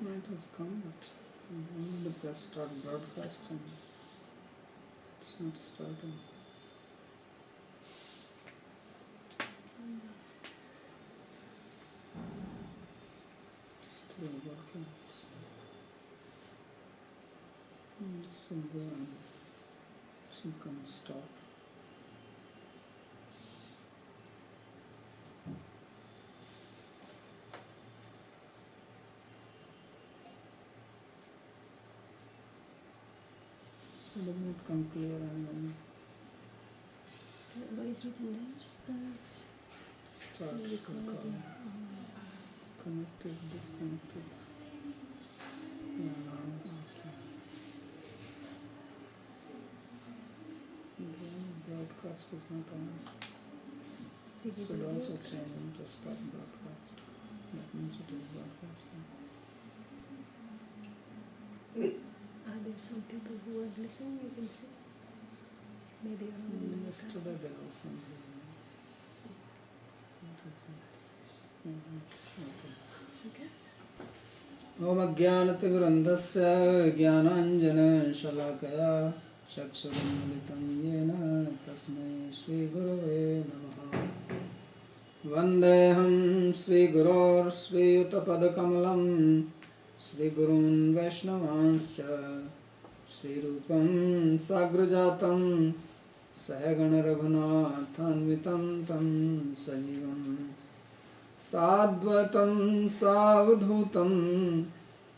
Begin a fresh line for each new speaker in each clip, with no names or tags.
No, it has come, but when the press start broadcasting, it's not starting. Still working. So go and some kind of stop. So the mood come clear and then
what is written there?
start recording. Connected, disconnected. Yeah, now it's the broadcast is not on. Should also change into stop broadcast. That means it is broadcasting.
Are there some people who are listening? You can see. Maybe around
Yesterday there was some.
It's okay.
ओम अज्ञानतिमिरन्धस्य ज्ञानाञ्जनशलाकया चक्षुरुन्मिलितं येन तस्मै श्रीगुरवे नमः। वन्देऽहं श्रीगुरोर्श्रीयुतपदकमलं श्रीगुरून् वैष्णवांश्च श्रीरूपं साग्रजातं सहगणरघुनाथान्वितं तं सजीवं साद्वैतं सावधूतं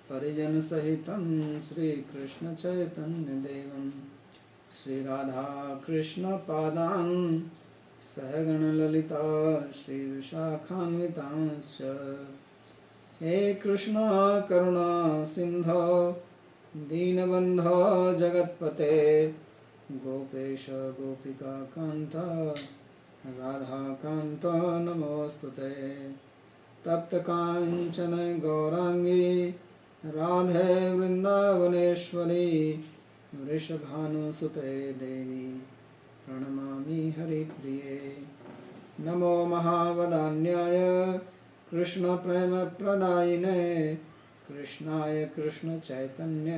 परिजनसहितं श्रीकृष्णचैतन्यदेवं श्रीराधाकृष्णपादान् सहगणललिता श्रीविशाखान्वितांश्च। हे कृष्णा करुणा सिन्धो दीनबन्धो जगत्पते गोपेश गोपिकान्त राधाकान्त नमोऽस्तुते। तप्तकाञ्चन गौराङ्गी राधे वृन्दावनेश्वरी वृषभानुसुते देवी प्रणमामि हरिप्रिये। नमो महावदान्याय कृष्णप्रेमप्रदायिने कृष्णाय कृष्णचैतन्य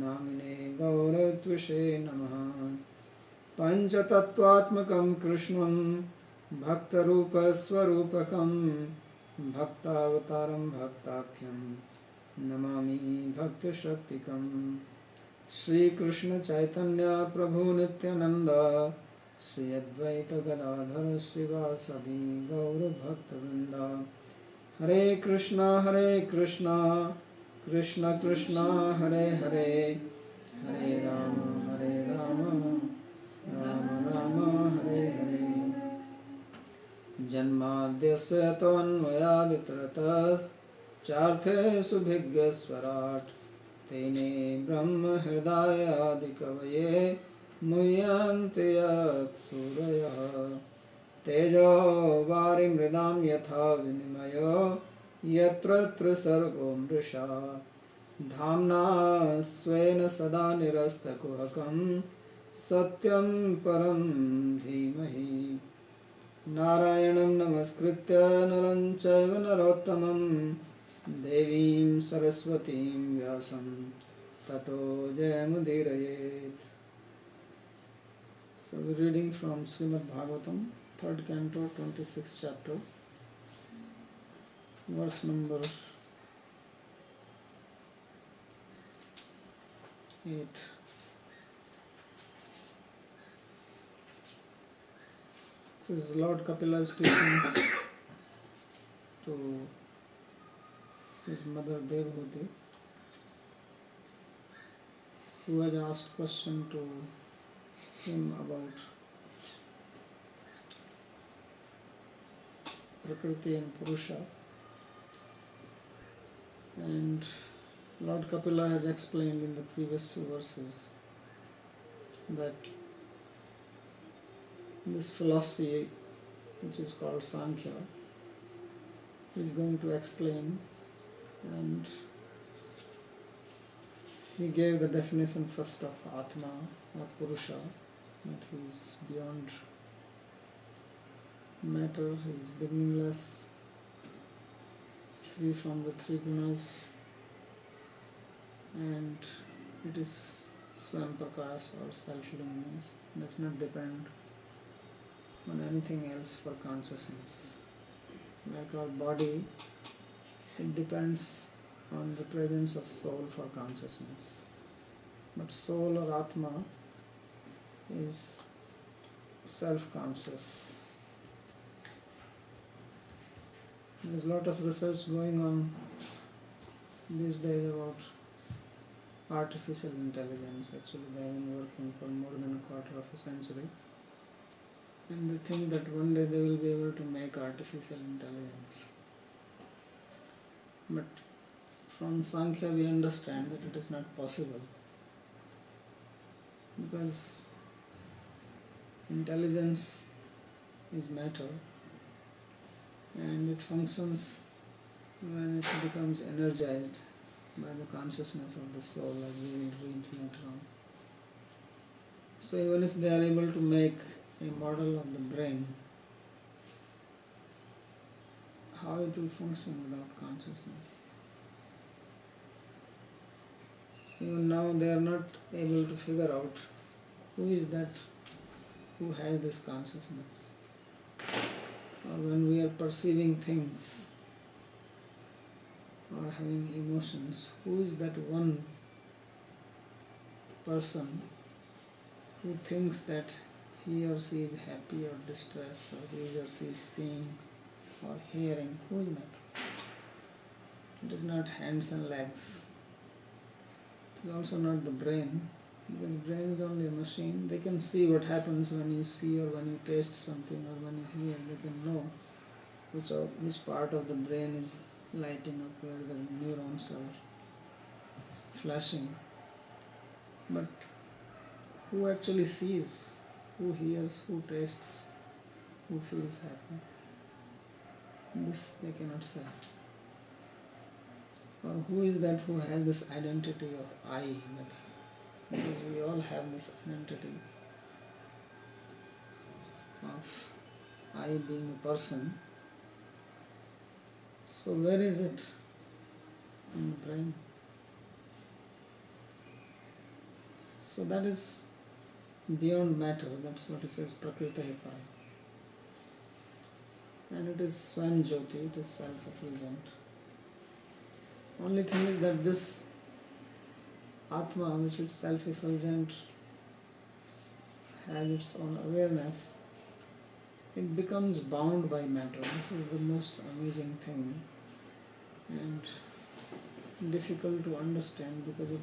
नामिने गौरत्विषे नमः। पञ्चतत्त्वात्मकं कृष्णं भक्तरूपस्वरूपकं भक्तावतारं भक्ताख्यं नमामि भक्तशक्तिकं। श्रीकृष्णचैतन्य प्रभु नित्यानंद श्री अद्वैत गदाधर श्रीवासदि गौरभक्तवृंद। हरे कृष्णा कृष्ण कृष्ण हरे हरे हरे राम राम राम हरे हरे। जन्माद्यस्य तोऽन्वयादितरतश्चार्थे भिग्यस्वराट् तेने ब्रह्म हृदय आदिकवये मुह्यन्ति यत्सूरयः। तेजो वारिमृदां यथा विनिमयो यत्र त्रिसर्गो मृषा धाम्ना स्वेन सदा निरस्तकुहकं सत्यं परं धीमहि। नारायणं नमस्कृत्य नरं चैव नरोत्तमं देवीं सरस्वतीं व्यासं ततो जयमुदीरयेत्। So we're reading from Srimad Bhagavatam, 3rd Canto, 26th chapter, verse number 8. This is Lord Kapila's teachings to his mother Devhuti, who has asked question to him about Prakriti and Purusha, and Lord Kapila has explained in the previous few verses that this philosophy, which is called Sankhya, is going to explain, and he gave the definition first of Atma or Purusha, that he is beyond matter, he is beginningless, free from the three gunas, and it is Swam Prakash or self-luminous, does not depend on anything else for consciousness. Like our body, it depends on the presence of soul for consciousness. But soul or Atma is self-conscious. There's a lot of research going on these days about artificial intelligence. Actually, they have been working for more than a quarter of a century. And they think that one day they will be able to make artificial intelligence. But from Sankhya we understand that it is not possible. Because intelligence is matter, and it functions when it becomes energized by the consciousness of the soul, as we will read later on. So even if they are able to make a model of the brain, how it will function without consciousness? Even now they are not able to figure out who is that who has this consciousness. Or when we are perceiving things or having emotions, who is that one person who thinks that he or she is happy or distressed, or he or she is seeing or hearing? Who is that? It is not hands and legs. It is also not the brain, because brain is only a machine. They can see what happens when you see or when you taste something or when you hear. They can know which part of the brain is lighting up, where the neurons are flashing. But who actually sees, who hears, who tastes, who feels happy? This they cannot say. Or who is that who has this identity of I? Because we all have this identity of I being a person. So where is it in the brain? So that is beyond matter. That's what it says, Prakriti Param. And it is Swam Jyoti, it is self-effulgent. Only thing is that this Atma, which is self-effulgent, has its own awareness. It becomes bound by matter. This is the most amazing thing and difficult to understand, because it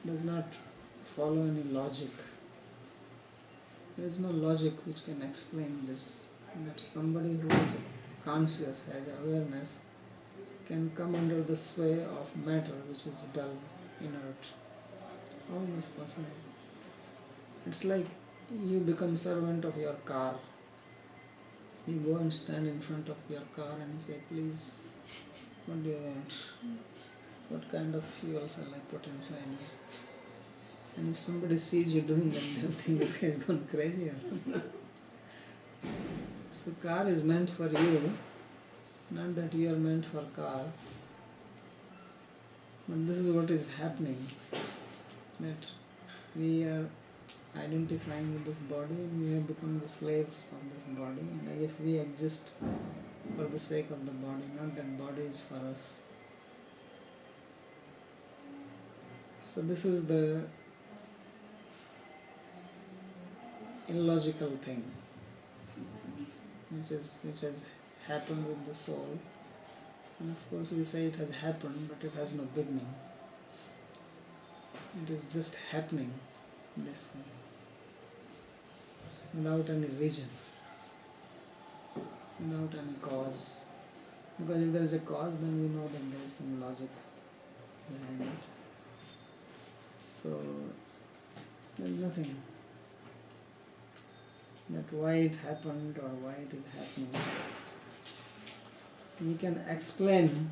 does not follow any logic. There is no logic which can explain this, that somebody who is conscious, has awareness, can come under the sway of matter which is dull, inert. How is possible? It's like you become servant of your car. You go and stand in front of your car and you say, please, what do you want? What kind of fuel shall I put inside you? And if somebody sees you doing that, they'll think this guy is gone crazy. So car is meant for you, not that you are meant for car. But this is what is happening, that we are identifying with this body and we have become the slaves of this body, and as if we exist for the sake of the body, not that body is for us. So this is the illogical thing which has happened with the soul. And of course we say it has happened, but it has no beginning. It is just happening this way, without any reason, without any cause. Because if there is a cause, then we know that there is some logic behind it. So there is nothing that why it happened or why it is happening. We can explain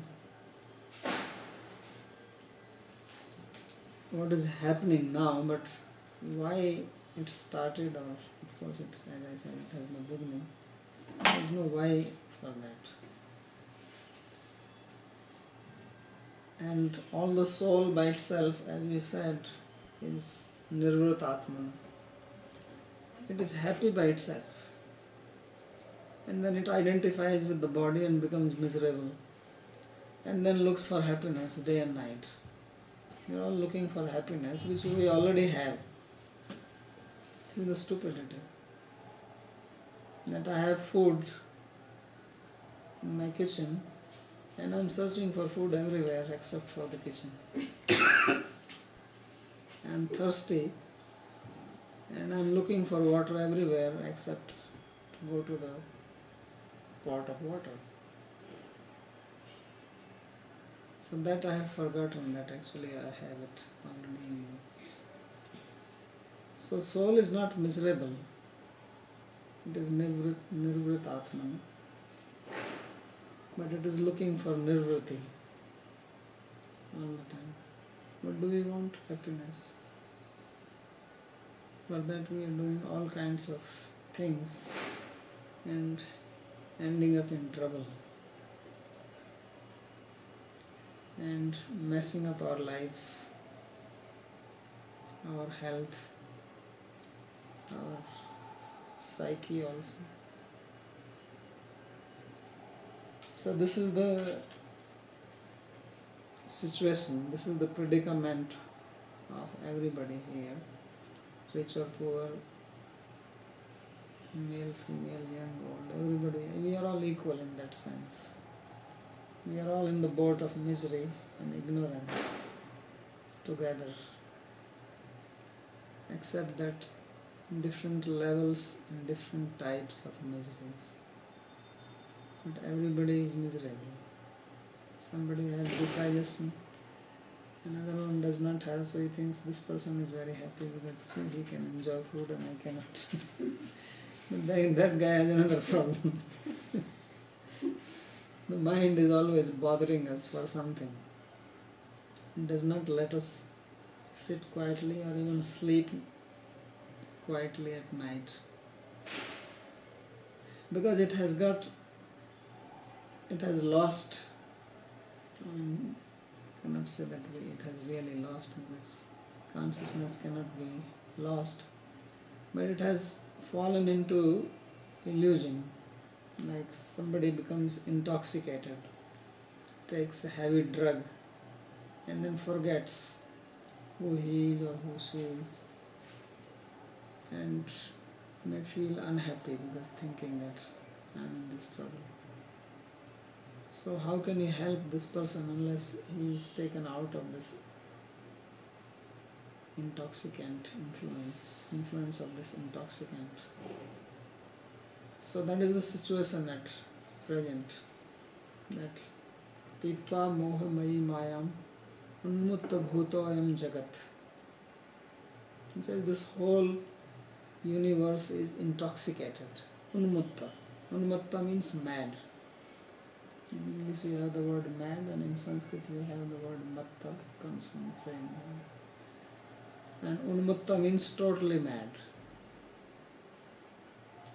what is happening now, but why it started, or of course it, as I said, it has no beginning. There is no why for that. And all the soul by itself, as we said, is nirvritatmana. It is happy by itself. And then it identifies with the body and becomes miserable. And then looks for happiness day and night. We are all looking for happiness, which we already have. With the stupidity. That I have food in my kitchen, and I am searching for food everywhere except for the kitchen. I am thirsty, and I am looking for water everywhere except to go to the pot of water. So that I have forgotten that actually I have it already in me. So soul is not miserable. It is nirvritatmana. But it is looking for nirvriti all the time. What do we want? Happiness. For that we are doing all kinds of things and ending up in trouble and messing up our lives, our health, our psyche also. So this is the situation, this is the predicament of everybody here, rich or poor, male, female, young, old, everybody. We are all equal in that sense. We are all in the boat of misery and ignorance together, except that different levels and different types of miseries. But everybody is miserable. Somebody has good digestion, another one does not have, so he thinks this person is very happy because he can enjoy food and I cannot. But then that guy has another problem. The mind is always bothering us for something. It does not let us sit quietly or even sleep quietly at night. Because it has lost, cannot say that it has really lost, because consciousness cannot be lost, but it has fallen into illusion. Like somebody becomes intoxicated, takes a heavy drug, and then forgets who he is or who she is, and may feel unhappy because thinking that I am in this trouble. So how can you help this person unless he is taken out of this intoxicant influence of this intoxicant? So that is the situation at present, that pitva moha mayi mayam unmutta bhuto ayam jagat. It says this whole universe is intoxicated. Unmutta. Unmutta means mad. In English we have the word mad, and in Sanskrit we have the word matta, comes from the same word. And unmutta means totally mad.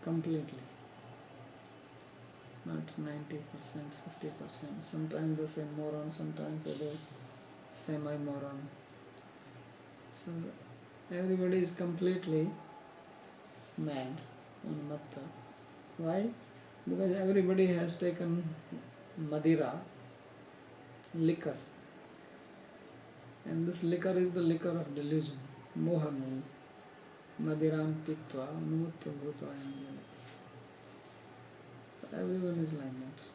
Completely. Not 90%, 50%. Sometimes they say moron, sometimes they do semi-moron. So everybody is completely mad, unmatta. Why? Because everybody has taken Madira, liquor. And this liquor is the liquor of delusion. Mohami, Madiram Pitva, Anumutta Bhuta. So everyone is like that.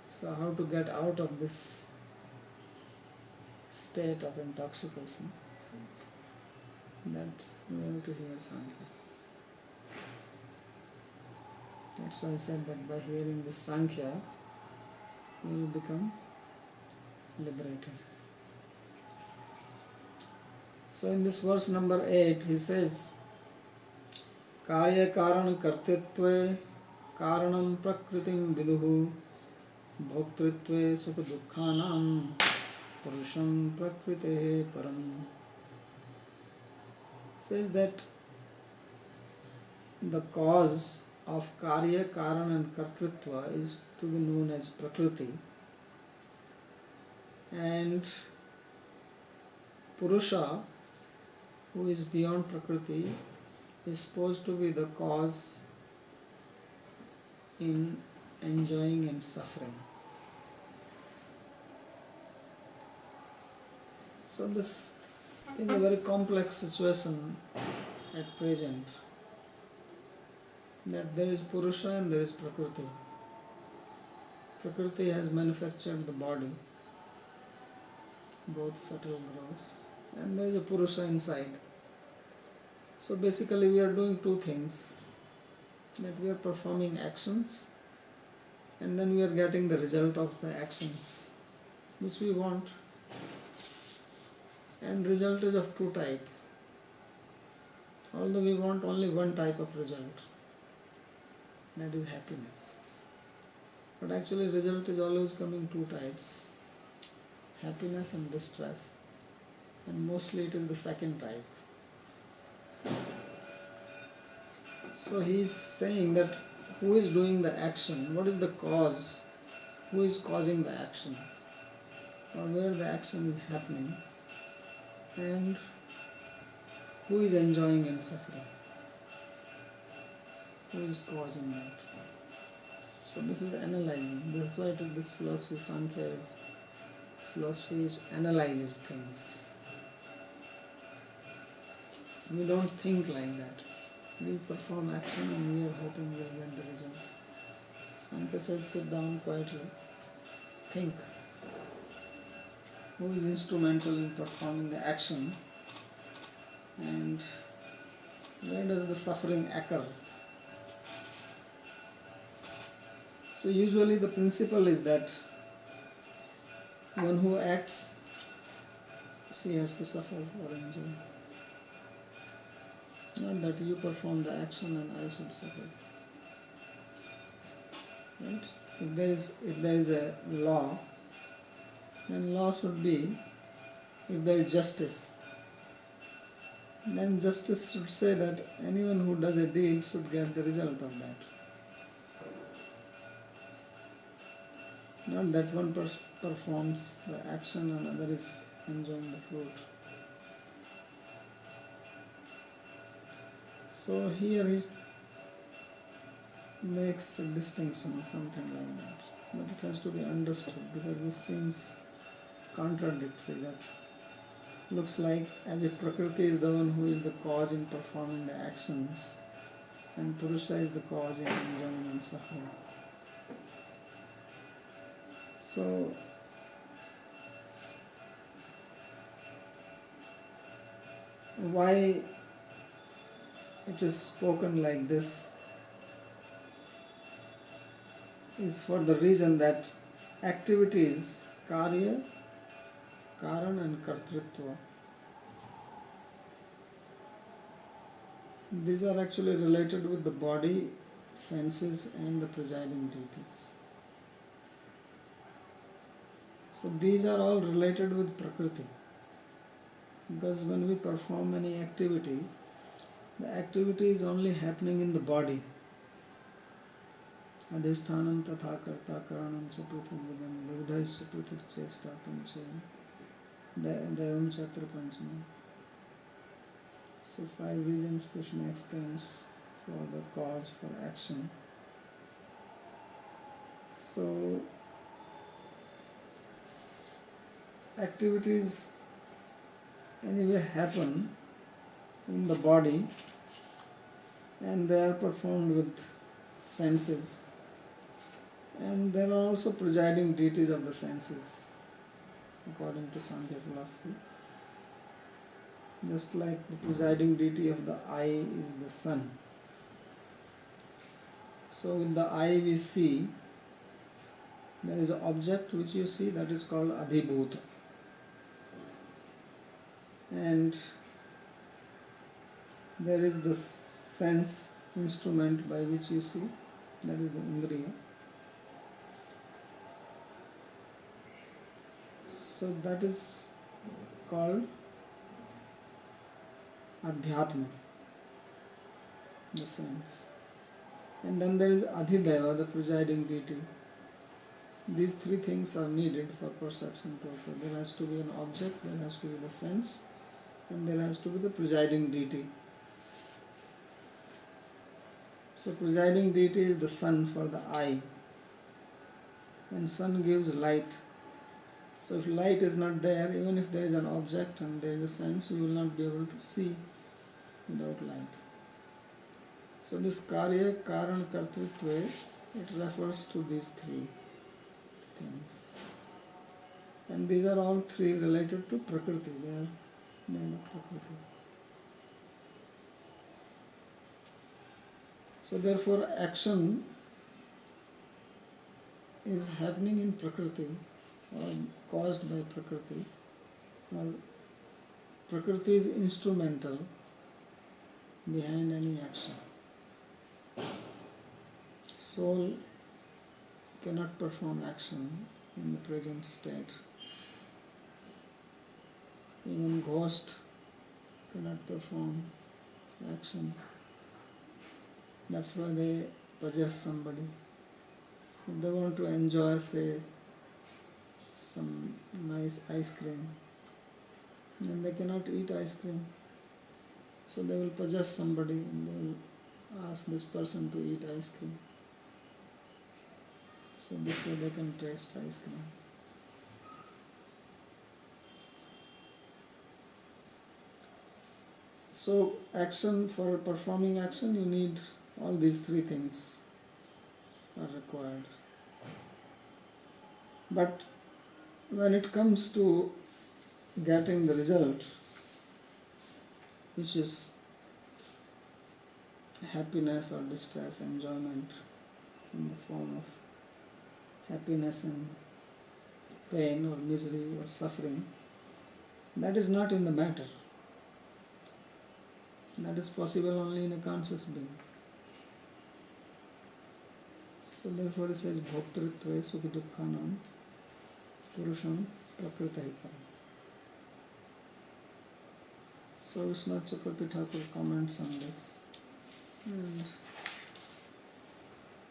So how to get out of this state of intoxication? That we have to hear Sankhya. That's why I said that by hearing the Sankhya, you will become liberated. So in this verse number 8, he says, Karya karan kartitve karanam prakritim viduhu bhoktritve sukha dukkhanam purusham prakritehe param. Says that the cause of Karya, Karan and Kartritva is to be known as Prakriti. And Purusha, who is beyond Prakriti, is supposed to be the cause in enjoying and suffering. So this is a very complex situation at present, that there is Purusha and there is Prakriti. Prakriti has manufactured the body, both subtle and gross, and there is a Purusha inside. So basically we are doing two things, that we are performing actions and then we are getting the result of the actions which we want. And result is of two types, although we want only one type of result, that is happiness. But actually result is always coming two types, happiness and distress, and mostly it is the second type. So he is saying that who is doing the action, what is the cause, who is causing the action, or where the action is happening, and who is enjoying and suffering, who is causing that. So this is analyzing. This is why this philosophy, Sankhya, is philosophy which analyzes things. We don't think like that. We perform action and we are hoping we'll get the result. Sankhya says sit down quietly, think. Who is instrumental in performing the action, and where does the suffering occur? So usually the principle is that one who acts, she has to suffer or enjoy. Not that you perform the action and I should suffer. Right? If there is a law, then law should be, if there is justice, then justice should say that anyone who does a deed should get the result of that. Not that one performs the action and other is enjoying the fruit. So here he makes a distinction, something like that. But it has to be understood, because this seems contradictory. That looks like as if Prakriti is the one who is the cause in performing the actions, and Purusha is the cause in enjoying and suffering. So why it is spoken like this is for the reason that activities, karya, karan and kartritva, these are actually related with the body, senses and the presiding deities. So these are all related with Prakriti, because when we perform any activity, the activity is only happening in the body. Adhisthanam tatha karta karanam cha prithigvidam vividhaisya prithik chesta pancha devam chatra panchama. So 5 reasons Krishna explains for the cause for action. So activities anyway happen in the body, and they are performed with senses, and there are also presiding deities of the senses according to Sankhya philosophy. Just like the presiding deity of the eye is the sun. So with the eye we see, there is an object which you see, that is called adhibhuta, and there is the sense instrument by which you see, that is the indriya. So that is called adhyatma, the sense. And then there is adhideva, the presiding deity, these three things are needed for perception to occur. There has to be an object, there has to be the sense, and there has to be the presiding deity. So presiding deity is the sun for the eye, and sun gives light. So if light is not there, even if there is an object and there is a sense, we will not be able to see without light. So this karya, karan, kartritva, it refers to these three things. And these are all three related to Prakriti. They are made of Prakriti. So therefore action is happening in Prakriti or caused by Prakriti. Or Prakriti is instrumental behind any action. Soul cannot perform action in the present state. Even ghost cannot perform action. That's why they possess somebody. If they want to enjoy, say, some nice ice cream, then they cannot eat ice cream. So they will possess somebody and they will ask this person to eat ice cream. So this way they can taste ice cream. So action, for performing action, you need all these three things are required. But when it comes to getting the result, which is happiness or distress, enjoyment in the form of happiness and pain or misery or suffering, that is not in the matter. That is possible only in a conscious being. So therefore it says bhoktritve sukhi dukkhanam purusham prakritaikam. So Vishwanath Chakravarti Thakur comments on this, and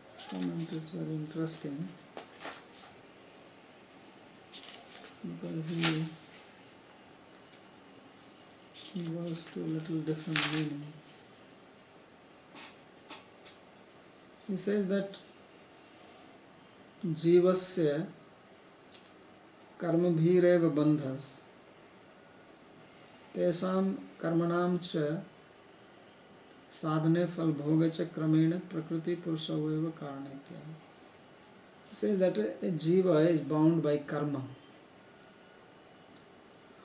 this comment is very interesting because he goes to a little different meaning. He says that जीवस्य कर्मभिरेव बन्धस तेषां कर्मणां च साधने फल भोगे च क्रमेण प्रकृति पुरुषो एव कारणेत्य. He says that a jiva is bound by karma.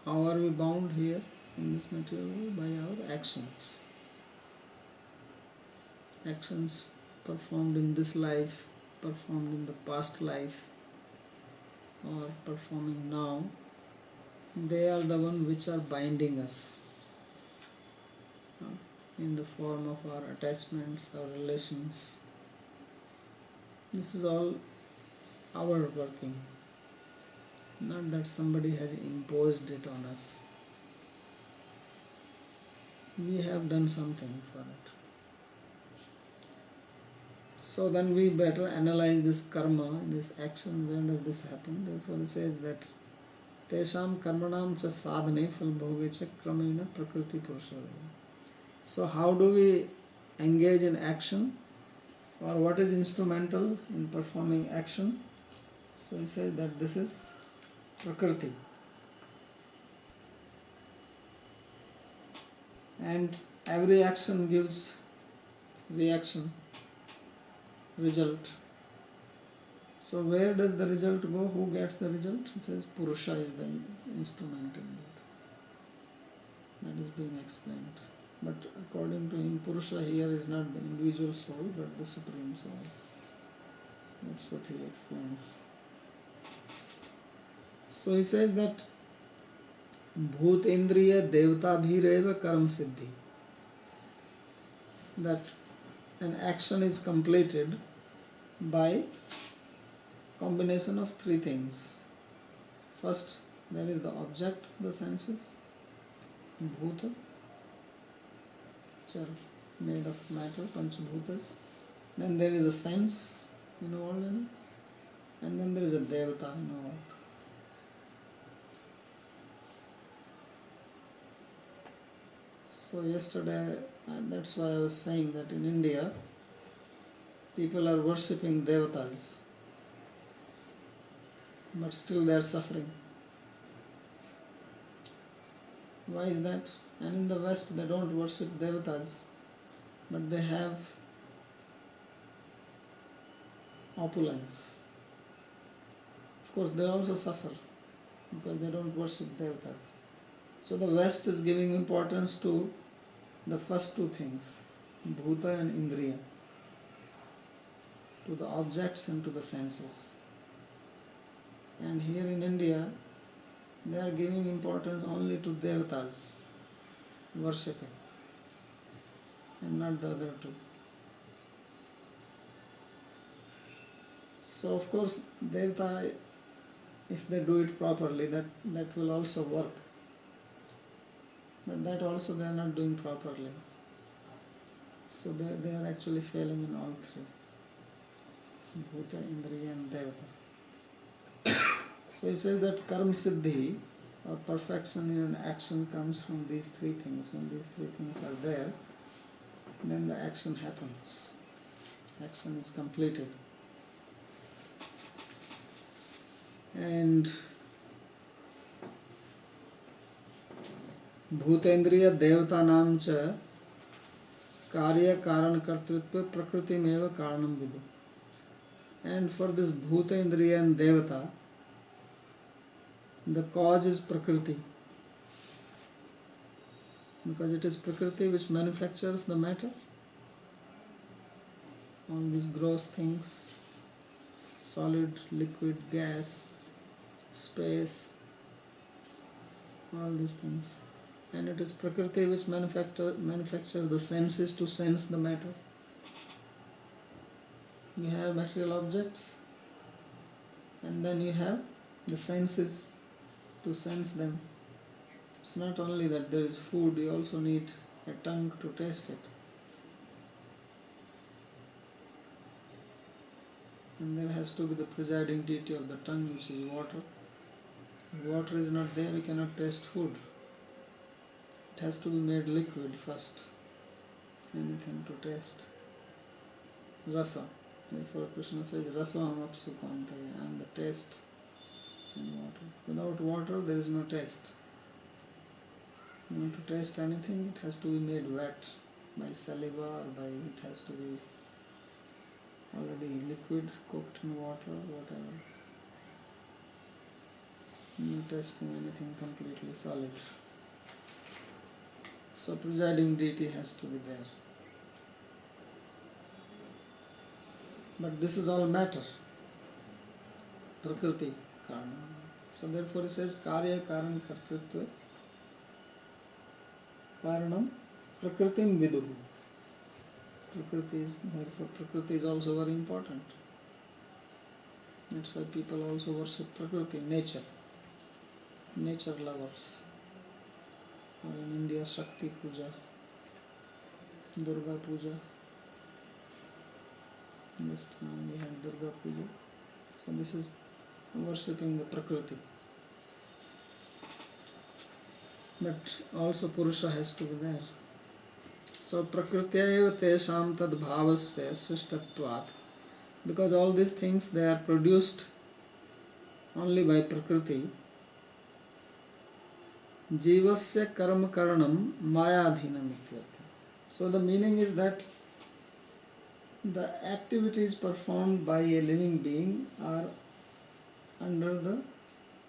How are we bound here in this material world? By our actions. Actions performed in this life, performed in the past life, or performing now, they are the one which are binding us in the form of our attachments, our relations. This is all our working, not that somebody has imposed it on us. We have done something for it. So then we better analyze this karma, this action, where does this happen? Therefore it says that Tesham karmanam cha sadhane fal bhoge cha kramena prakriti purusha. So how do we engage in action, or what is instrumental in performing action? So he says that this is prakriti. And every action gives reaction, result. So where does the result go? Who gets the result? It says Purusha is the instrument in that. That is being explained. But according to him, Purusha here is not the individual soul, but the Supreme Soul. That's what he explains. So he says that Bhutendriya Devta Bhireva Karam Siddhi. That an action is completed by combination of three things. First, there is the object, the senses, bhuta, which are made of matter, panchabhutas. Then there is a sense involved in it, And then there is a Devata, So yesterday, that's why I was saying that in India, people are worshipping Devatas, but still they are suffering. Why is that? And in the West, they don't worship Devatas, but they have opulence. Of course, they also suffer because they don't worship Devatas. So the West is giving importance to the first two things, Bhuta and Indriya, to the objects and to the senses. And here in India, they are giving importance only to Devatas, worshipping, and not the other two. So of course, Devata, if they do it properly, that will also work. But that also they are not doing properly. So they are actually failing in all three. Bhuta, Indriya and Devata. So he says that karma siddhi, or perfection in an action, comes from these three things. When these three things are there, then the action happens. Action is completed. And भूतेन्द्रिय देवतानां च कार्य कारण कर्तृत्व प्रकृति में कारणम विदु. And for this Bhutendriya and Devata, the cause is Prakriti, because it is Prakriti which manufactures the matter. All these gross things, solid, liquid, gas, space, all these things. And it is Prakriti which manufactures the senses to sense the matter. You have material objects, and then you have the senses to sense them. It's not only that there is food, you also need a tongue to taste it. And there has to be the presiding deity of the tongue, which is water. If water is not there, you cannot taste food. It has to be made liquid first, anything to taste. Rasa. Therefore Krishna says, Rasam apsukantaya, I am the taste in water. Without water there is no taste. You want to taste anything, it has to be made wet by saliva, or it has to be already liquid, cooked in water, whatever. Not tasting anything completely solid. So presiding deity has to be there. But this is all matter, Prakriti, Karma. So therefore he says, Karya Karan Kartritva Karanam Prakritim Viduhu. Therefore Prakriti is also very important. That's why people also worship Prakriti, nature lovers. Or in India, Shakti Puja, Durga Puja. Just now we had Durga Puja. So this is worshipping the Prakriti. But also Purusha has to be there. So Prakriti tesham tad bhavasya srishtatvat. Because all these things, they are produced only by Prakriti. Jivasya karma karanam mayadhinam ityartha. So the meaning is that the activities performed by a living being are under the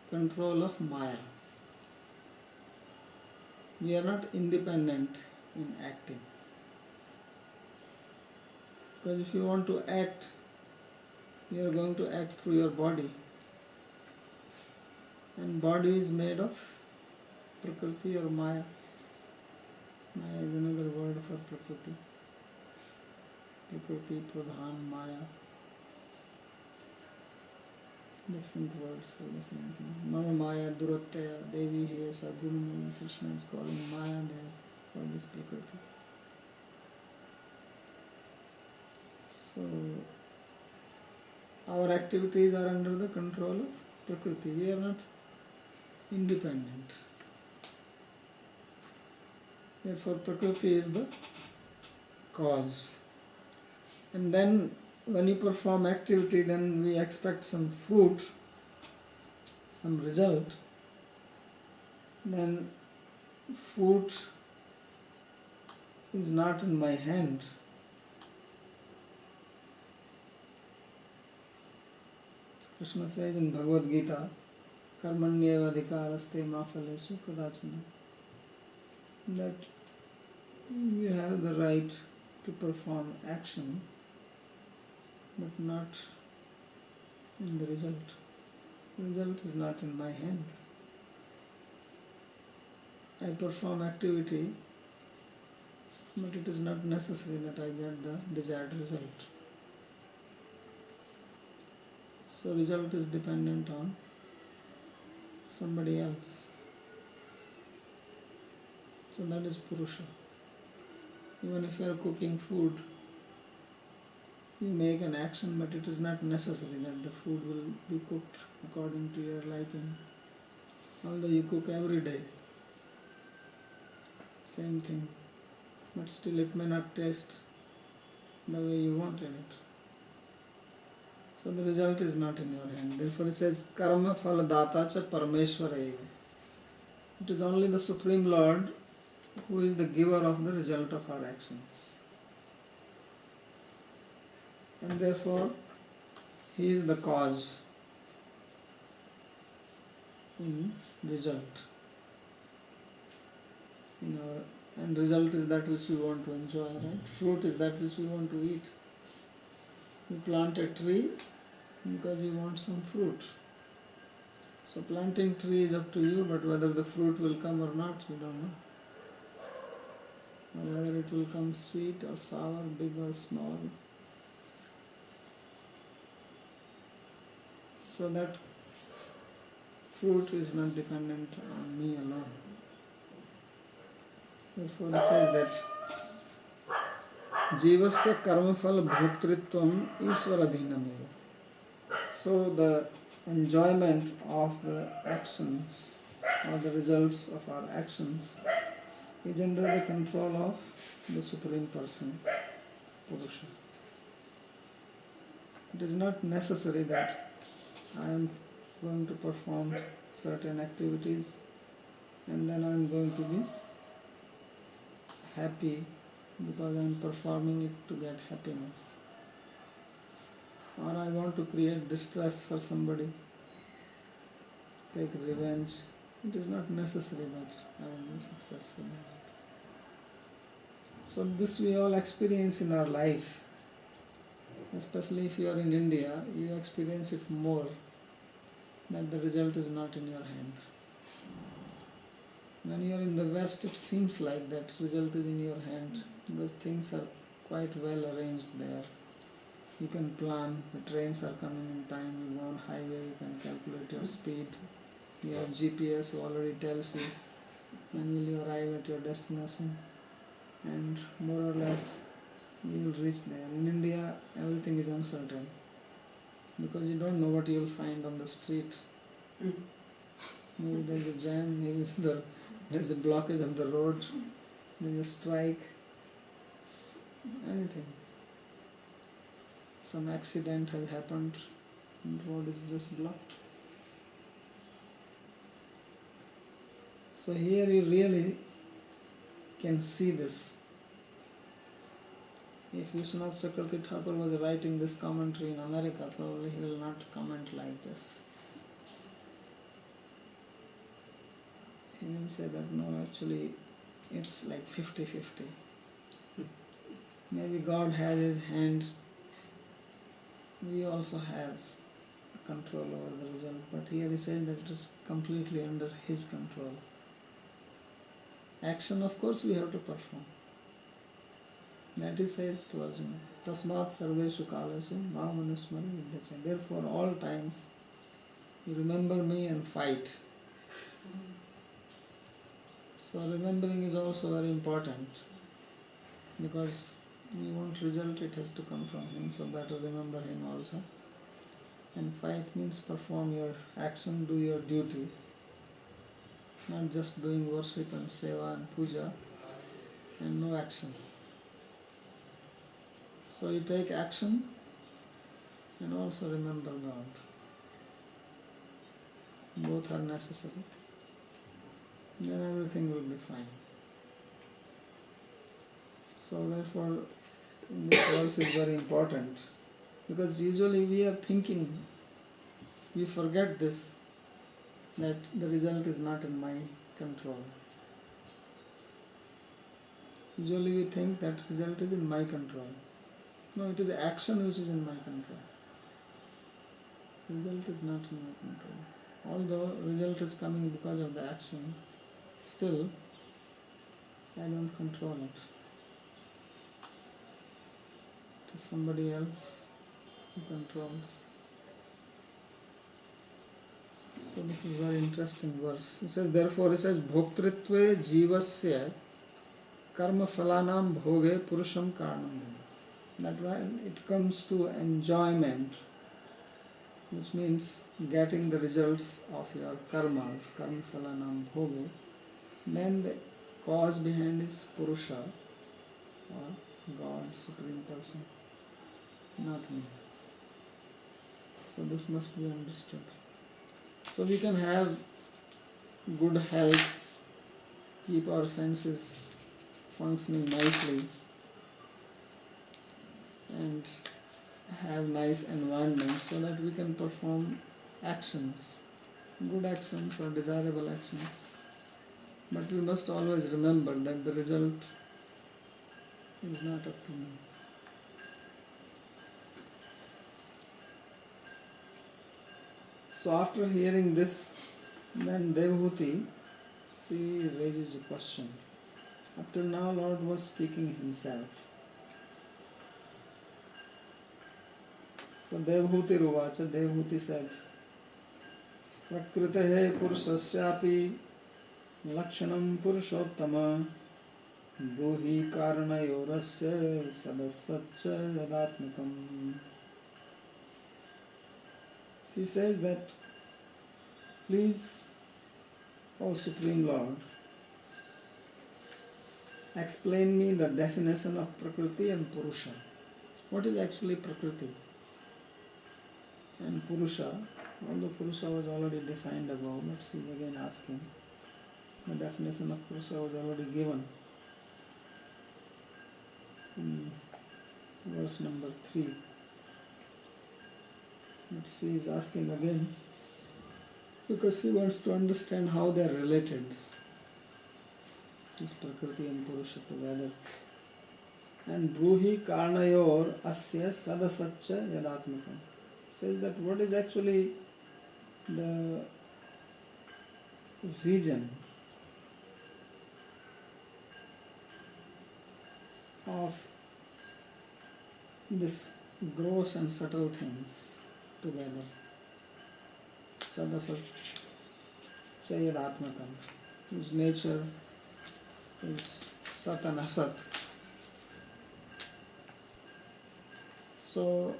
control of Maya. We are not independent in acting. Because if you want to act, you are going to act through your body. And body is made of Prakriti or Maya. Maya is another word for Prakriti. Prakriti, Pradhan, Maya. Different words for the same thing. Mama Maya, Duratya, Devi here, Sadguru, Krishna is calling Maya there for this Prakriti. So, our activities are under the control of Prakriti. We are not independent. Therefore, Prakriti is the cause. And then when you perform activity, then we expect some fruit, some result. Then fruit is not in my hand. Krishna says in Bhagavad Gita, Karmanyeva adhikaraste ma phalesu kadachana, that we have the right to perform action, but not in the result. The result is not in my hand. I perform activity, but it is not necessary that I get the desired result. So result is dependent on somebody else. So that is Purusha. Even if you are cooking food, you make an action, but it is not necessary that the food will be cooked according to your liking. Although you cook every day, same thing, but still it may not taste the way you wanted it. So the result is not in your hand. Therefore it says, Karma phala data cha parameshvara eva. It is only the Supreme Lord who is the giver of the result of our actions. And therefore, He is the cause in result. And result is that which we want to enjoy, right? Fruit is that which we want to eat. You plant a tree because you want some fruit. So planting tree is up to you, but whether the fruit will come or not, you don't know. Or whether it will come sweet or sour, big or small. So that fruit is not dependent on me alone. Therefore it says that Jivasya karmaphala bhoktritvam ishvaradhinameva. So the enjoyment of the actions or the results of our actions is under the control of the Supreme Person, Purusha. It is not necessary that I am going to perform certain activities and then I am going to be happy because I am performing it to get happiness. Or I want to create distress for somebody, take revenge. It is not necessary that I will be successful. So this we all experience in our life. Especially if you are in India, you experience it more, that the result is not in your hand. When you are in the West, it seems like that result is in your hand because things are quite well arranged there. You can plan, the trains are coming in time, you go on highway, you can calculate your speed. Your GPS already tells you when will you arrive at your destination, and more or less you will reach there. In India, everything is uncertain because you don't know what you will find on the street. Maybe there is a jam, maybe there is a blockage on the road, there is a strike, anything. Some accident has happened and the road is just blocked. So here you really can see this. If Vishwanath Chakravarti Thakur was writing this commentary in America, probably he will not comment like this. He will say that no, actually it's like 50-50. Maybe God has His hand, we also have control over the result, but here he says that it is completely under His control. Action, of course, we have to perform. That he says to Arjuna, Tasmat sarveshu kalashu ma manusmara vidyacha. Therefore, all times, you remember me and fight. So remembering is also very important because you want result, it has to come from Him, so better remember Him also. And fight means perform your action, do your duty, not just doing worship and seva and puja and no action. So you take action and also remember God. Both are necessary. Then everything will be fine. So therefore, this verse is very important, because usually we are thinking, we forget this, that the result is not in my control. Usually we think that result is in my control. No, it is action which is in my control. Result is not in my control. Although result is coming because of the action, still I don't control it. It is somebody else who controls. So this is very interesting verse. It says, therefore it says, bhoktritve jivasya karma phalanam bhoge purusham karanam. That when it comes to enjoyment, which means getting the results of your karmas, karma phalanam bhoge, then the cause behind is Purusha, or God, Supreme Person, not me. So this must be understood. So we can have good health, keep our senses functioning nicely, and have nice environment so that we can perform actions, good actions or desirable actions. But we must always remember that the result is not up to me. So after hearing this, then Devhuti, she raises a question. Up till now Lord was speaking himself. So Devhuti Ruvacha, Devhuti said, Prakritehe Purusasyapi Lakshanam Purushottama Bruhi Karanayorasya Sadasatcha Yadatmakam. She says that, please, O Supreme Lord, explain me the definition of Prakriti and Purusha. What is actually Prakriti and Purusha? Although Purusha was already defined above, but she is again asking. The definition of Purusha was already given in verse number 3. But she is asking again because she wants to understand how they are related, this Prakriti and Purusha together. And Bruhi Karnayor Asya Sadasatcha Yadatmakam says that what is actually the region of this gross and subtle things together. Sadasat Chayadatmakam, whose nature is Sat and Asat. So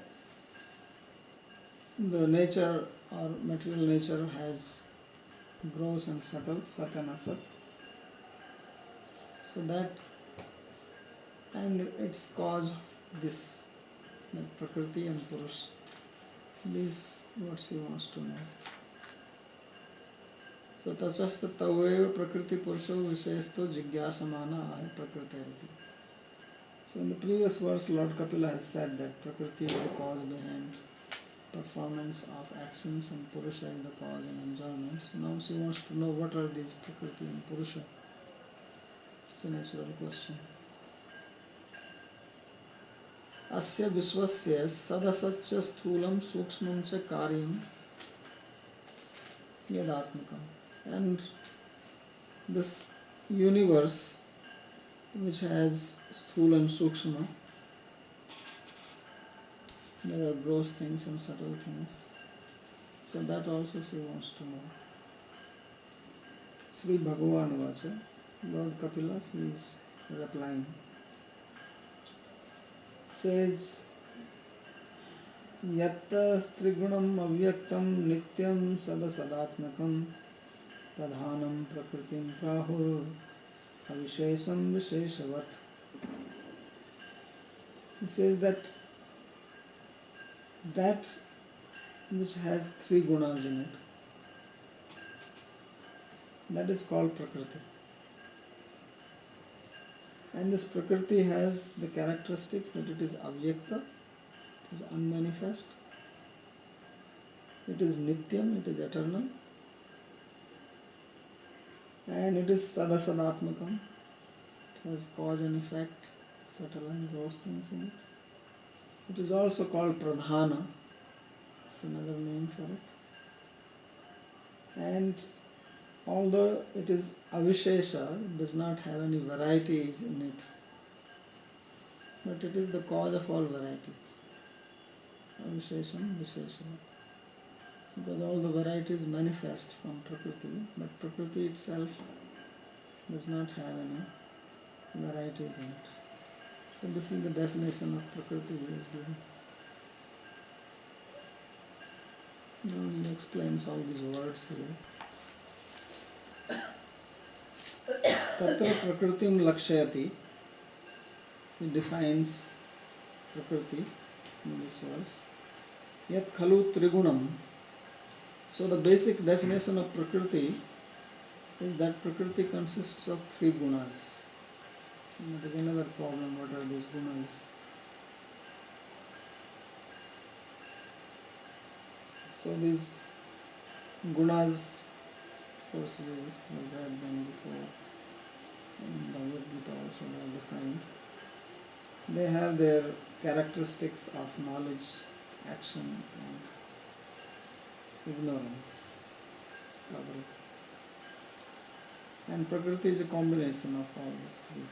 the nature or material nature has gross and subtle, Sat and Asat. So that, and its cause this, that Prakriti and Purush. This what she wants to know. So tasasta taveva prakriti purusho vishesto jigyasamana ay prakriti. So in the previous verse Lord Kapila has said that Prakriti is the cause behind performance of actions and Purusha is the cause and enjoyment. So now she wants to know what are these Prakriti and Purusha. It's a natural question. Asya Vishwasya Sadasatcha Sthulam Sukshmam Cha Karyam Yadatmakam. And this universe which has Sthula and Sukshma, there are gross things and subtle things. So that also she wants to know. Sri Bhagavan Vacha, Lord Kapila, he is replying. Says, Yatta trigunam avyaktam nityam sadasadatmakam pradhanam prakritim prahur avishesam visheshavat. He says that which has three gunas in it, that is called Prakriti. And this Prakriti has the characteristics that it is avyakta, it is unmanifest, it is nityam, it is eternal, and it is sadasadatmakam, it has cause and effect, subtle and gross things in it. It is also called pradhana, it's another name for it. And although it is avishesha, it does not have any varieties in it, but it is the cause of all varieties. Avishesham, vishesham. Because all the varieties manifest from Prakriti, but Prakriti itself does not have any varieties in it. So this is the definition of Prakriti he is giving. Now he explains all these words here. Tatra Prakritim Lakshayati. He defines Prakriti in these words. Yat Khalu Trigunam. So the basic definition of Prakriti is that Prakriti consists of three gunas. And that is another problem. What are these gunas? So these gunas, of course, we have read them before. In Bhagavad Gita also they are defined. They have their characteristics of knowledge, action, and ignorance covered. And Prakriti is a combination of all these three.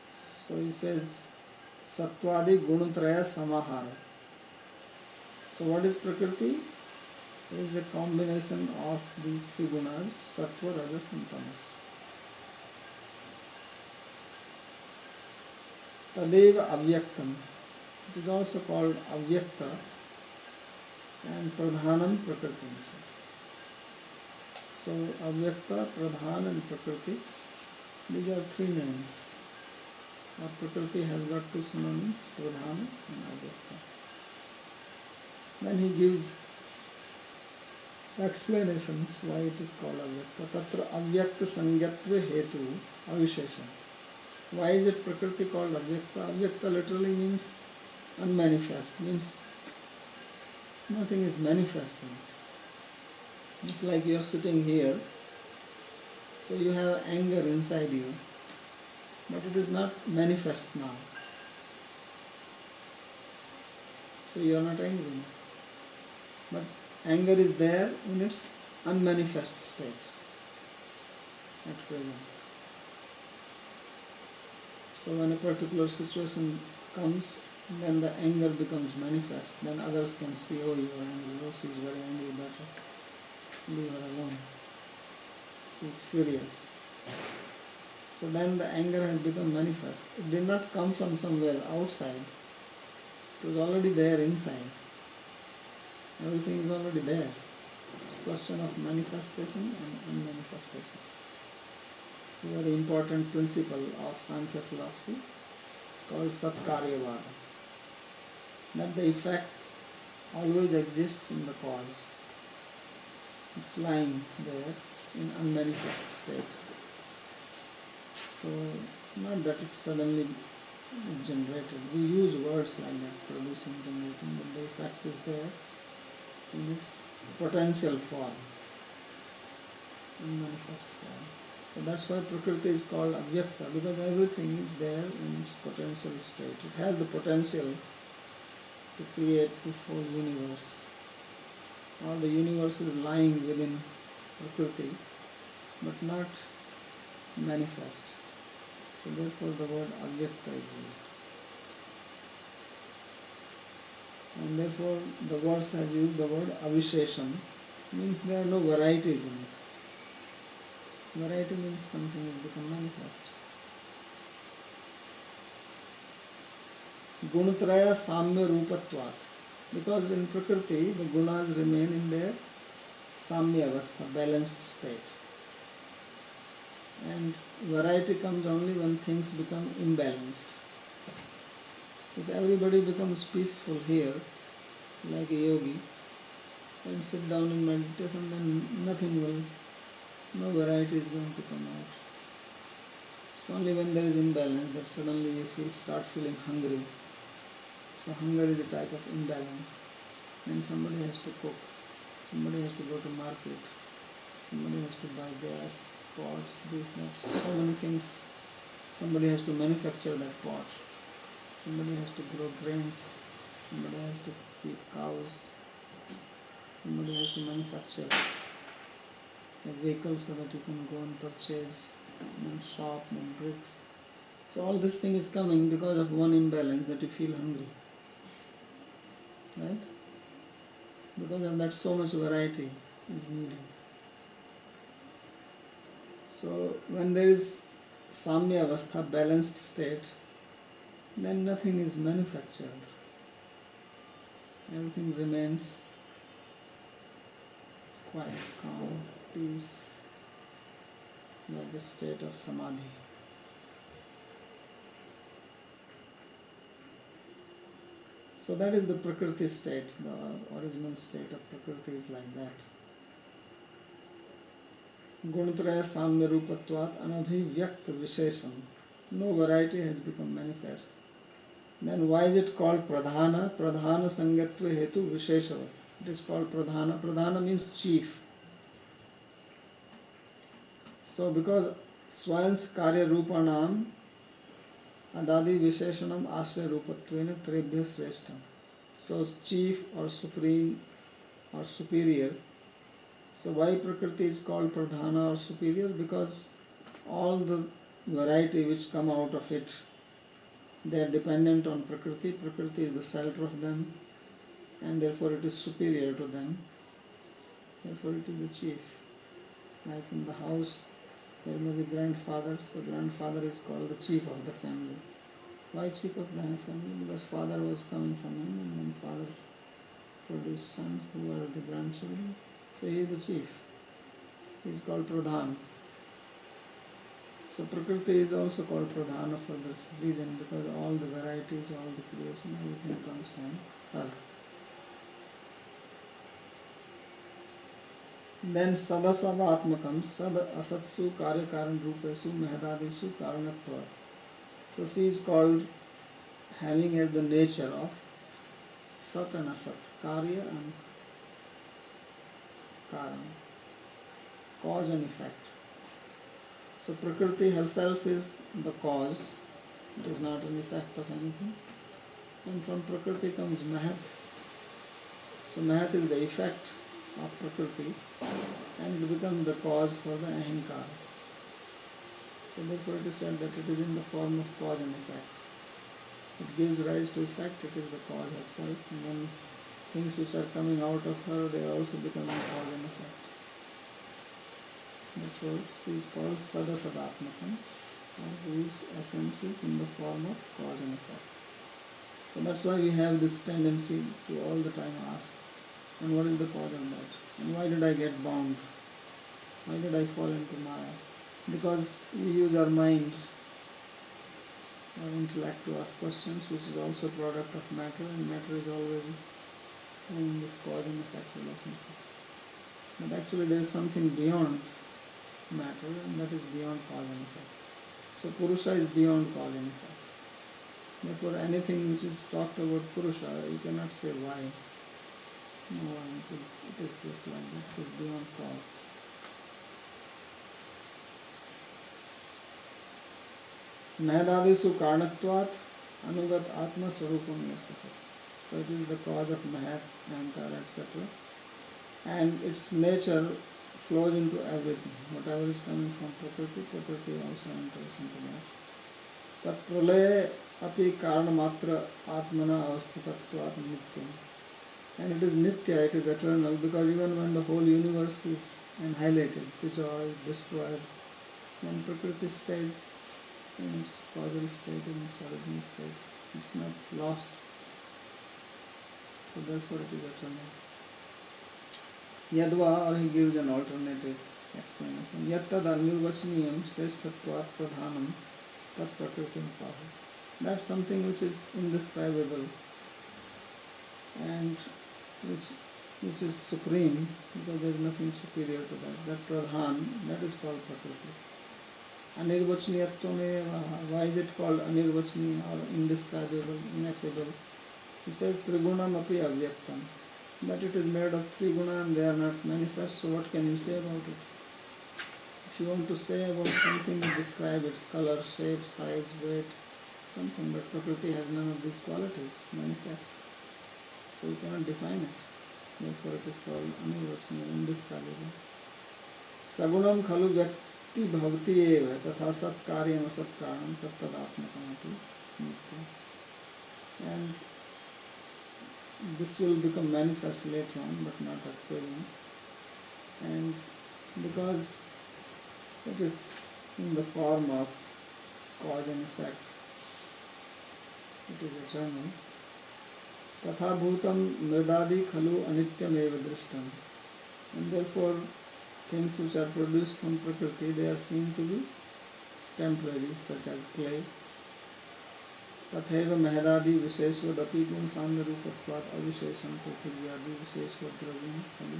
So he says, Sattvadi Gunatraya Samahara. So what is Prakriti? It is a combination of these three gunas, Sattva, Rajas and Tamas. Tadeva Avyaktam. It is also called Avyakta and Pradhanam Prakriti. So Avyakta, Pradhan and Prakriti, these are three names. Our Prakriti has got two synonyms, Pradhana and Avyakta. Then he gives explanations why it is called Avyakta. Tatra Avyakta Sangyatva Hetu Avishesha. Why is it Prakriti called Avyakta? Avyakta literally means unmanifest, means nothing is manifest in it. It's like you are sitting here, so you have anger inside you, but it is not manifest now. So you are not angry now. But anger is there in its unmanifest state at present. So when a particular situation comes, then the anger becomes manifest. Then others can see, oh, you are angry, oh, she is very angry, better leave her alone. She is furious. So then the anger has become manifest. It did not come from somewhere outside. It was already there inside. Everything is already there. It's a question of manifestation and unmanifestation. It's a very important principle of Sankhya philosophy called Satkaryavada. That the effect always exists in the cause. It's lying there in unmanifest state. So, not that it suddenly generated. We use words like that, producing, generating, but the effect is there in its potential form, unmanifest form. So that's why Prakriti is called Avyakta, because everything is there in its potential state. It has the potential to create this whole universe. All the universe is lying within Prakriti, but not manifest. So therefore the word Avyakta is used. And therefore the verse has used the word Avishesham, means there are no varieties in it. Variety means something has become manifest. Gunatraya Samya Rupatvat. Because in Prakriti, the gunas remain in their Samya Avastha, balanced state. And variety comes only when things become imbalanced. If everybody becomes peaceful here, like a yogi, and sit down in meditation, then nothing will, no variety is going to come out. It's only when there is imbalance that suddenly you start feeling hungry. So hunger is a type of imbalance. Then somebody has to cook, somebody has to go to market, somebody has to buy gas, pots, this, that, so many things. Somebody has to manufacture that pot. Somebody has to grow grains. Somebody has to keep cows. Somebody has to manufacture a vehicle so that you can go and purchase, and shop, and bricks. So all this thing is coming because of one imbalance, that you feel hungry. Right? Because of that, so much variety is needed. So when there is Samya Avastha, balanced state, then nothing is manufactured. Everything remains quiet, calm, peace, like a state of samadhi. So that is the Prakriti state, the original state of Prakriti is like that. Gunatraya Samya Rupatvat Anabhivyakt Vishesham. No variety has become manifest. Then why is it called Pradhana? Pradhana Sangatva Hetu Visheshavat. It is called Pradhana. Pradhana means chief. So because Swayans Karya Rupanam Adadi Visheshanam Ashraya Rupatvena Trebhya Sreshtam. So chief or supreme or superior. So why Prakriti is called Pradhana or superior? Because all the variety which come out of it, they are dependent on Prakriti. Prakriti is the center of them, and therefore it is superior to them. Therefore it is the chief. Like in the house, there may be grandfather, so grandfather is called the chief of the family. Why chief of the family? Because father was coming from him, and then father produced sons who are the grandchildren. So he is the chief. He is called Pradhan. So Prakriti is also called Pradhana for this reason, because all the varieties, all the creation, everything comes from her. Then Sadasada Atmakam, Sad Asatsu Karya Karan Rupesu Mahadadisu Karanatvat. So she is called having as the nature of Sat and Asat, Karya and Karan, cause and effect. So Prakriti herself is the cause, it is not an effect of anything. And from Prakriti comes Mahat. So Mahat is the effect of Prakriti, and it becomes the cause for the Ahankara. So therefore it is said that it is in the form of cause and effect. It gives rise to effect, it is the cause herself, and then things which are coming out of her, they are also becoming cause and effect. Therefore she is called Sadasadatmakam, whose essence is in the form of cause and effect. So that's why we have this tendency to all the time ask, and what is the cause of that? And why did I get bound? Why did I fall into Maya? Because we use our mind, our intellect to ask questions, which is also a product of matter, and matter is always having this cause and effect relationship. But actually there is something beyond matter, and that is beyond cause and effect. So Purusha is beyond cause and effect. Therefore anything which is talked about Purusha, you cannot say why. No, it is just like that, it is beyond cause. Mahadadisu Karnatvat Anugat Atma Swarupam Yasaka. So it is the cause of Mahat, Ahankara, etc. And its nature flows into everything. Whatever is coming from Prakriti, Prakriti also enters into that. Tat pralaya api karanamatra atmana avasthitatvat nityam. And it is nitya, it is eternal, because even when the whole universe is annihilated, dissolved, destroyed, then Prakriti stays in its causal state, in its original state. It's not lost. So therefore it is eternal. Yadva, or he gives an alternative explanation. Yattad anirvachaniyam seshthatvat pradhanam tat prakritim pahu. That's something which is indescribable and which is supreme, because there is nothing superior to that. That pradhan, that is called prakriti. Anirvachaniyatvam, why is it called anirvachaniya or indescribable, ineffable? He says trigunam api avyaktam, that it is made of three guna and they are not manifest, so what can you say about it? If you want to say about something, you describe its color, shape, size, weight, something, but Prakriti has none of these qualities manifest. So you cannot define it. Therefore it is called anirvachaniya, indescribable. Sagunam khalu vyakti bhavati eva tatha sat karyam asat karanam tattadatmakam api nitya. And this will become manifest later on, but not at present. And because it is in the form of cause and effect, it is eternal. Tatha bhutam mridadi khalu anityam eva drishtam. And therefore things which are produced from Prakriti, they are seen to be temporary, such as clay. तथैव महदादि विशेषवदपि गुण साम्य रूपत्वात् अविशेषं पृथिव्यादि विशेषवद्रव्यं खलु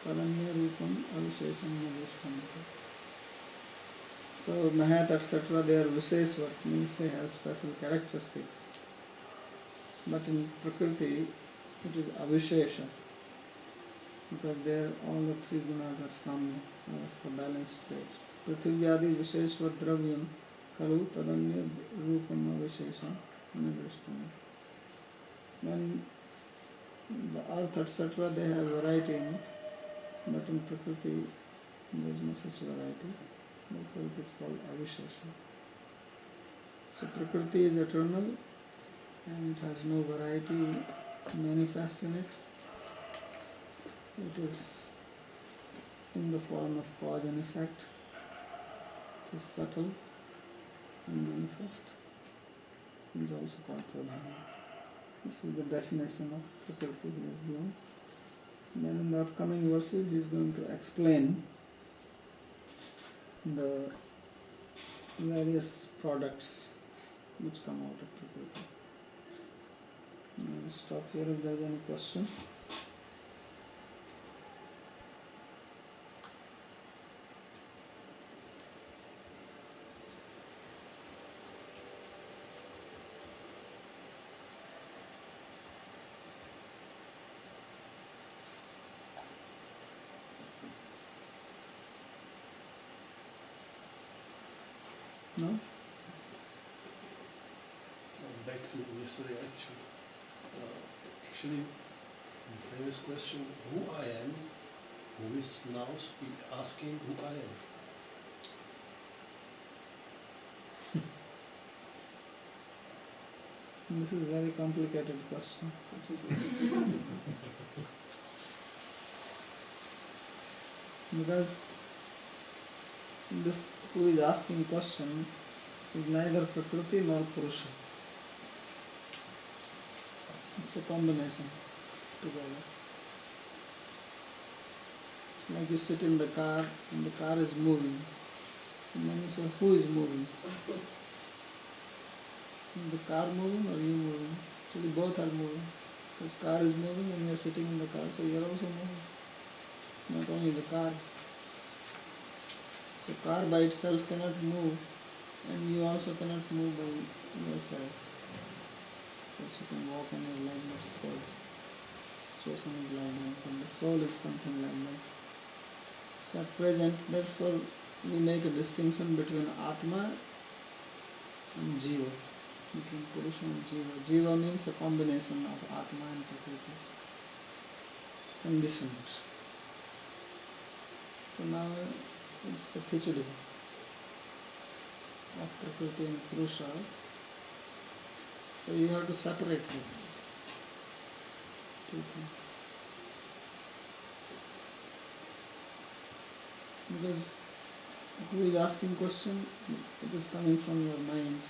तदन्य रूपम अविशेषं न दृष्टंते. So Mahat etc. they are Visheshvat, means they have special characteristics. But in Prakriti it is Avishesha, because there all the three gunas are Samya, as the balanced state. Prithvivyadi Visheshvat Dravyam Khalu Tadanya Rupam Avishesha Nidrishtam. Then the earth etc. they have variety in it, but in Prakriti there is no such variety. Therefore it is called Avishesha. So Prakriti is eternal and has no variety manifest in it. It is in the form of cause and effect. It is subtle and manifest. It is also called Pradhana. This is the definition of Prakriti he has given. And then in the upcoming verses he is going to explain the various products which come out of Prakriti. I will stop here if there is any question. No?
Back to yesterday, actually, the famous question, who I am, who is now asking who I am?
This is a very complicated question. Because this who is asking question is neither Prakriti nor Purusha. It's a combination together. It's like you sit in the car and the car is moving, and then you say, who is moving? Is the car moving or you moving? Actually both are moving. Because car is moving and you are sitting in the car, so you are also moving. Not only the car. So car by itself cannot move, and you also cannot move by yourself. Because you can walk on your leg, but suppose situation is like that, and the soul is something like that. So at present, therefore, we make a distinction between Atma and Jiva, between Purusha and Jiva. Jiva means a combination of Atma and Prakriti, conditioned. So now it's a khichdi of Prakriti and Purusha. So you have to separate these two things. Because who is asking question, it is coming from your mind.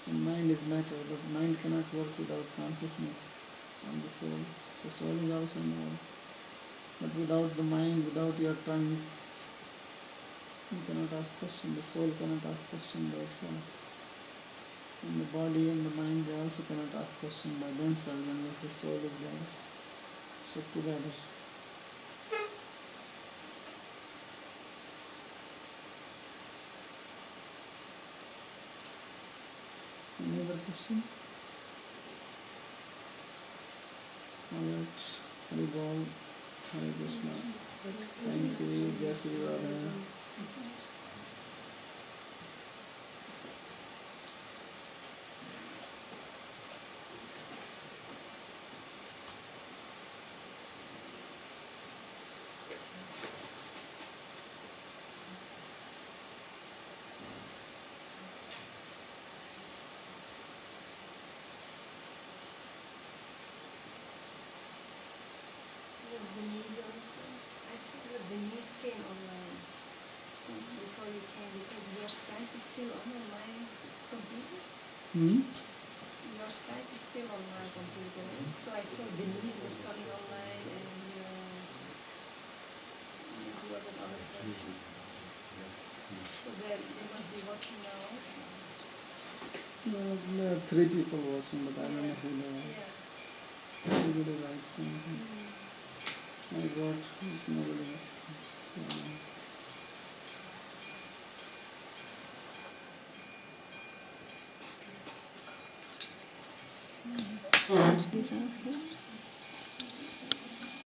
And mind is matter, but mind cannot work without consciousness and the soul. So soul is also more. But without the mind, without your tongue, you cannot ask question. The soul cannot ask question by itself. And the body and the mind, they also cannot ask question by themselves unless the soul is there. So together. Any other question? Alright, Hari Bol, Hare Krishna. Thank you, Jai Sri Radha.
Was Denise also? I saw that Denise came online before you came because your Skype is still on my computer. Your Skype is still on my computer, right? So I saw Denise was coming online and who was another person. So they must be watching now also.
There are 3 people watching, but I don't know who they are.
Yeah.
Everybody writes something. I wrote, nobody responds.
So I have to switch this off here.